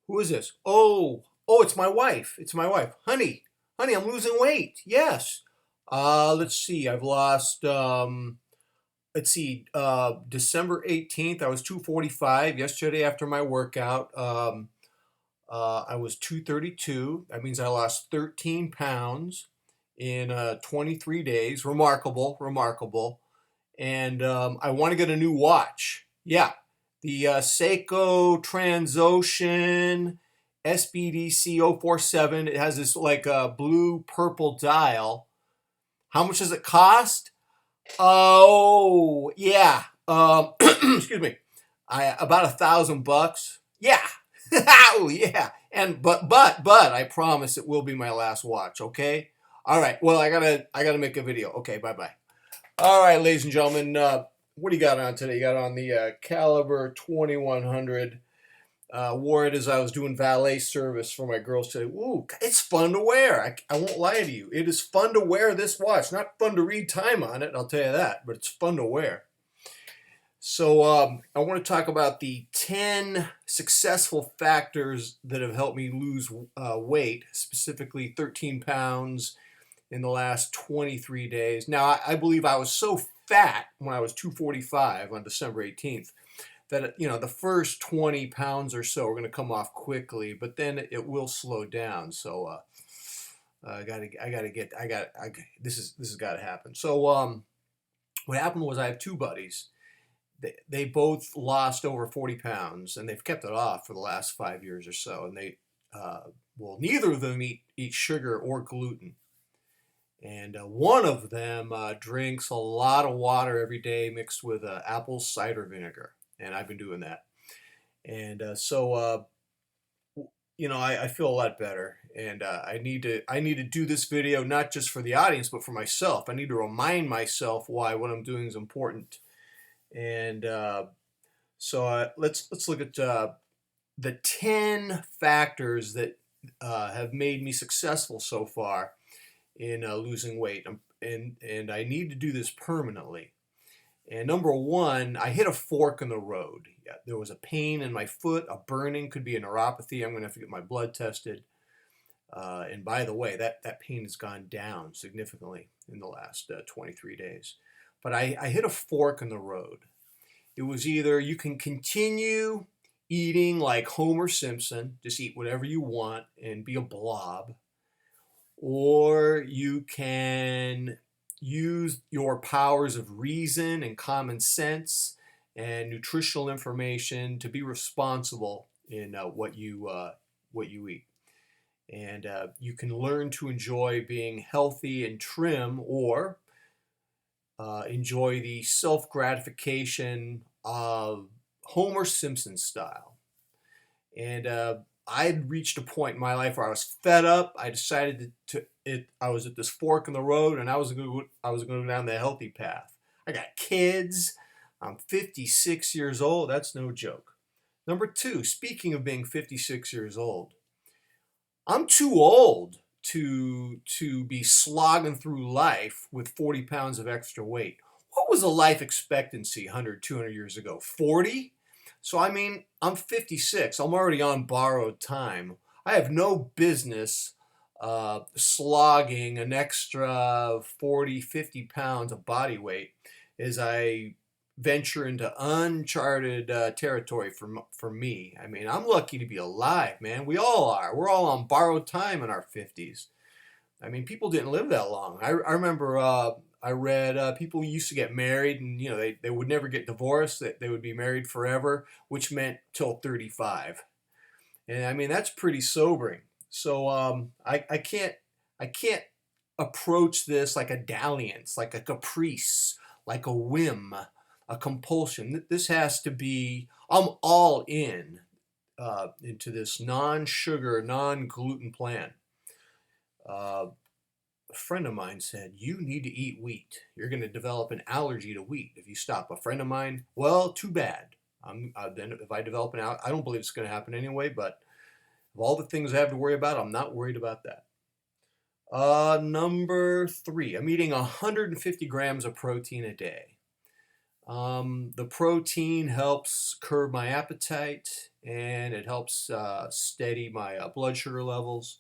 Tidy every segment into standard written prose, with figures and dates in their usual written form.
Who is this? Oh, it's my wife. It's my wife. Honey, I'm losing weight. Yes. Let's see. I've lost, let's see, December 18th, I was 245. Yesterday after my workout, I was 232. That means I lost 13 pounds in 23 days. Remarkable, remarkable. And I want to get a new watch. Yeah, the Seiko Transocean SBDC 047. It has this like blue purple dial. How much does it cost? Oh, yeah. Excuse me. I about $1,000. Yeah. Oh, yeah. And but I promise it will be my last watch. Okay. All right. Well, I gotta make a video. Okay. Bye bye. All right, ladies and gentlemen, what do you got on today? You got on the Caliber 2100. Wore it as I was doing valet service for my girls today. Ooh, it's fun to wear. I won't lie to you. It is fun to wear this watch. Not fun to read time on it, I'll tell you that, but it's fun to wear. So I want to talk about the 10 successful factors that have helped me lose weight, specifically 13 pounds in the last 23 days. Now, I believe I was so fat when I was 245 on December 18th that, the first 20 pounds or so are going to come off quickly, but then it will slow down. So this has got to happen. So what happened was I have two buddies. They both lost over 40 pounds, and they've kept it off for the last 5 years or so. And neither of them eat sugar or gluten. And one of them drinks a lot of water every day mixed with apple cider vinegar. And I've been doing that. And I feel a lot better. And I need to do this video not just for the audience, but for myself. I need to remind myself why what I'm doing is important. And let's look at the 10 factors that have made me successful so far in losing weight, and I need to do this permanently. And number one, I hit a fork in the road. Yeah, there was a pain in my foot, a burning, could be a neuropathy. I'm going to have to get my blood tested. And by the way, that pain has gone down significantly in the last 23 days. But I hit a fork in the road. It was either you can continue eating like Homer Simpson, just eat whatever you want and be a blob, or you can use your powers of reason and common sense and nutritional information to be responsible in what you eat. And you can learn to enjoy being healthy and trim, or enjoy the self-gratification of Homer Simpson style. And I'd reached a point in my life where I was fed up. I decided I was at this fork in the road, and I was going to go down the healthy path. I got kids. I'm 56 years old. That's no joke. Number two, speaking of being 56 years old, I'm too old to be slogging through life with 40 pounds of extra weight. What was the life expectancy 100, 200 years ago? 40? So, I mean, I'm 56. I'm already on borrowed time. I have no business slogging an extra 40, 50 pounds of body weight as I venture into uncharted territory for me. I mean, I'm lucky to be alive, man. We all are. We're all on borrowed time in our 50s. I mean, people didn't live that long. I remember I read people used to get married, and they would never get divorced. That they would be married forever, which meant till 35. And I mean, that's pretty sobering. So I can't approach this like a dalliance, like a caprice, like a whim, a compulsion. This has to be, I'm all in into this non-sugar, non-gluten plan. A friend of mine said, you need to eat wheat. You're going to develop an allergy to wheat if you stop. A friend of mine, well, too bad. Then if I develop an allergy, I don't believe it's going to happen anyway, but of all the things I have to worry about, I'm not worried about that. Number three, I'm eating 150 grams of protein a day. The protein helps curb my appetite. and it helps steady my blood sugar levels.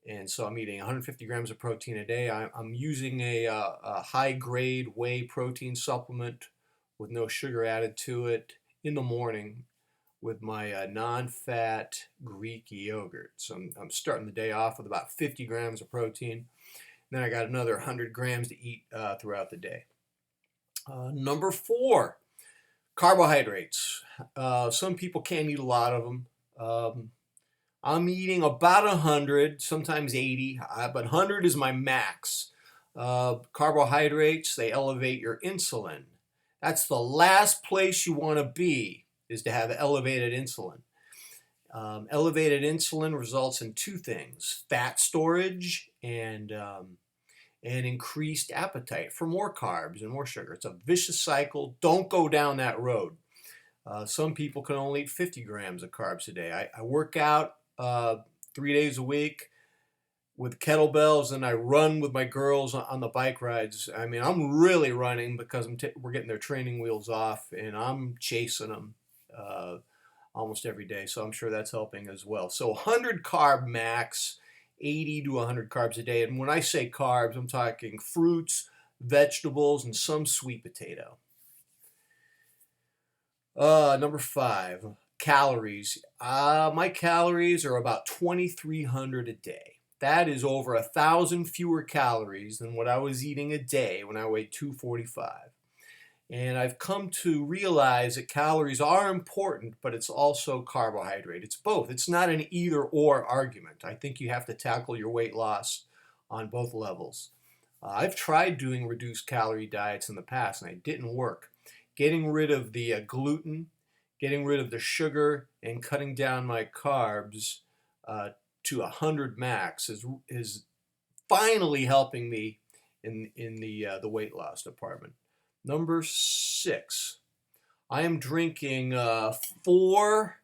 And so I'm eating 150 grams of protein a day. I'm using a high-grade whey protein supplement with no sugar added to it in the morning with my non-fat Greek yogurt. So I'm starting the day off with about 50 grams of protein. Then I got another 100 grams to eat throughout the day. Number 4, carbohydrates. Some people can't eat a lot of them. I'm eating about 100, sometimes 80, but 100 is my max. Carbohydrates, they elevate your insulin. That's the last place you want to be, is to have elevated insulin. Elevated insulin results in 2 things: fat storage and increased appetite for more carbs and more sugar. It's a vicious cycle. Don't go down that road. Some people can only eat 50 grams of carbs a day. I work out 3 days a week with kettlebells, and I run with my girls on the bike rides. I mean, I'm really running because we're getting their training wheels off, and I'm chasing them almost every day. So I'm sure that's helping as well. So 100 carb max, 80 to 100 carbs a day. And when I say carbs, I'm talking fruits, vegetables, and some sweet potato. Number 5, calories. My calories are about 2,300 a day. That is over 1,000 fewer calories than what I was eating a day when I weighed 245. And I've come to realize that calories are important, but it's also carbohydrate. It's both. It's not an either or argument. I think you have to tackle your weight loss on both levels. I've tried doing reduced calorie diets in the past, and it didn't work. Getting rid of the gluten, getting rid of the sugar, and cutting down my carbs to 100 max is finally helping me in the weight loss department. Number 6, I am drinking four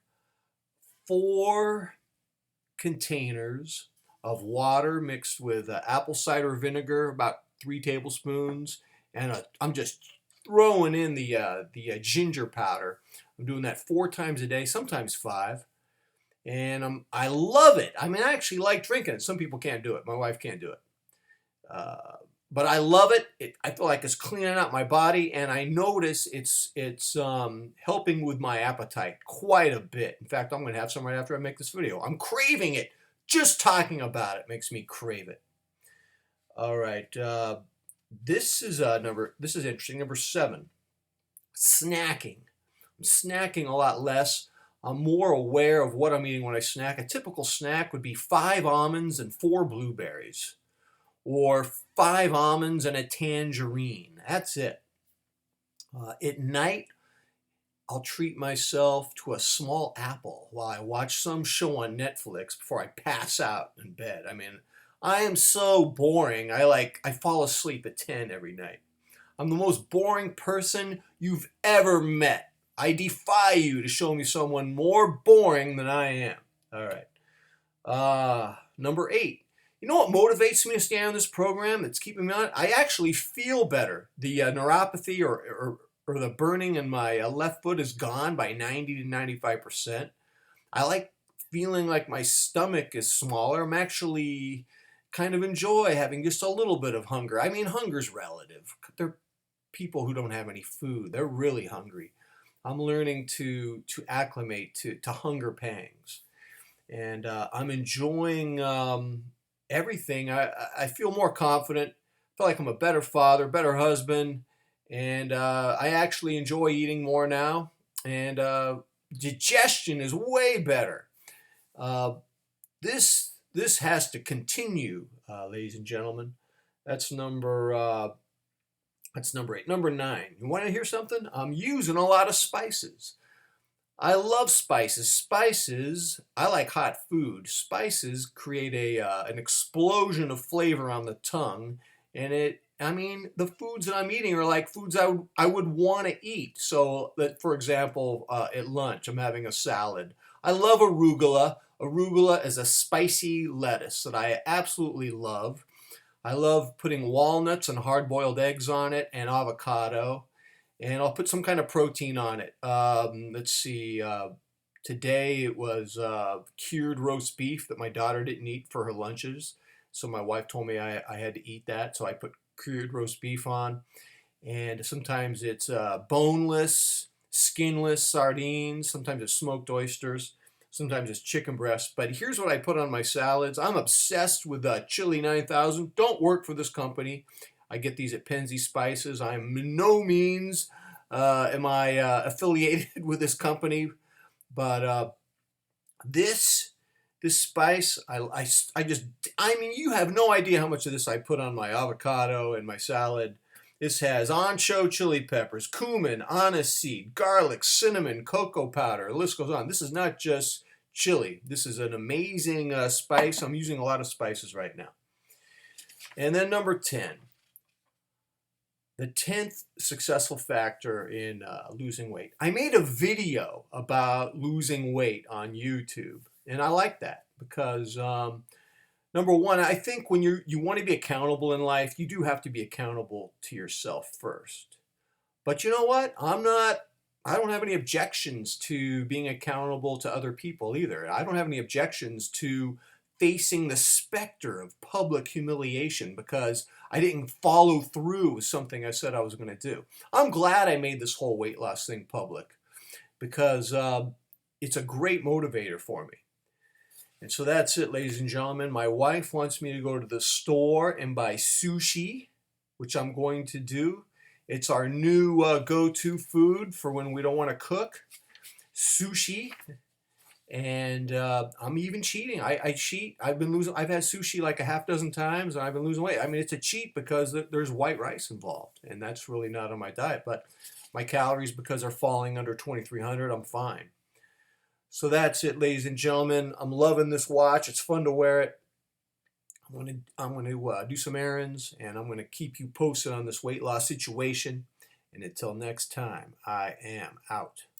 containers of water mixed with apple cider vinegar, about 3 tablespoons, and I'm just throwing in the ginger powder. I'm doing that 4 times a day, sometimes 5, and I love it. I mean, I actually like drinking it. Some people can't do it. My wife can't do it. But I love it. I feel like it's cleaning out my body, and I notice it's helping with my appetite quite a bit. In fact, I'm going to have some right after I make this video. I'm craving it. Just talking about it makes me crave it. All right. This is interesting. Number 7, snacking. I'm snacking a lot less. I'm more aware of what I'm eating when I snack. A typical snack would be 5 almonds and 4 blueberries, or 5 almonds and a tangerine. That's it. At night, I'll treat myself to a small apple while I watch some show on Netflix before I pass out in bed. I mean, I am so boring. I fall asleep at 10 every night. I'm the most boring person you've ever met. I defy you to show me someone more boring than I am. All right. Number 8. You know what motivates me to stay on this program that's keeping me on it? I actually feel better. The neuropathy or the burning in my left foot is gone by 90 to 95%. I like feeling like my stomach is smaller. I'm actually kind of enjoy having just a little bit of hunger. I mean, hunger's relative. There are people who don't have any food. They're really hungry. I'm learning to acclimate to hunger pangs. And I'm enjoying everything. I feel more confident. I feel like I'm a better father, better husband, and I actually enjoy eating more now. And digestion is way better. This has to continue, ladies and gentlemen. That's number 8. Number 9. You want to hear something? I'm using a lot of spices. I love spices. Spices, I like hot food. Spices create an explosion of flavor on the tongue, and the foods that I'm eating are like foods I would want to eat. So, for example, at lunch, I'm having a salad. I love arugula. Arugula is a spicy lettuce that I absolutely love. I love putting walnuts and hard-boiled eggs on it and avocado. And I'll put some kind of protein on it. Let's see, Today it was cured roast beef that my daughter didn't eat for her lunches. So my wife told me I had to eat that. So I put cured roast beef on. And sometimes it's boneless, skinless sardines. Sometimes it's smoked oysters. Sometimes it's chicken breast. But here's what I put on my salads. I'm obsessed with Chili 9000. Don't work for this company. I get these at Penzi Spices. I'm in no means am I affiliated with this company, but this spice, I mean, you have no idea how much of this I put on my avocado and my salad. This has ancho chili peppers, cumin, anise seed, garlic, cinnamon, cocoa powder. The list goes on. This is not just chili. This is an amazing spice. I'm using a lot of spices right now. And then number 10. The 10th successful factor in losing weight. I made a video about losing weight on YouTube, and I like that because number one, I think when you want to be accountable in life, you do have to be accountable to yourself first. But you know what? I don't have any objections to being accountable to other people either. I don't have any objections to facing the specter of public humiliation because I didn't follow through with something I said I was going to do. I'm glad I made this whole weight loss thing public because it's a great motivator for me. And so that's it, ladies and gentlemen. My wife wants me to go to the store and buy sushi, which I'm going to do. It's our new go-to food for when we don't want to cook. Sushi. And I'm even cheating. I cheat. I've had sushi like a half dozen times, and I've been losing weight. I mean, it's a cheat because there's white rice involved, and that's really not on my diet. But my calories, because they're falling under 2,300, I'm fine. So that's it, ladies and gentlemen. I'm loving this watch. It's fun to wear it. I'm going to do some errands, and I'm going to keep you posted on this weight loss situation. And until next time, I am out.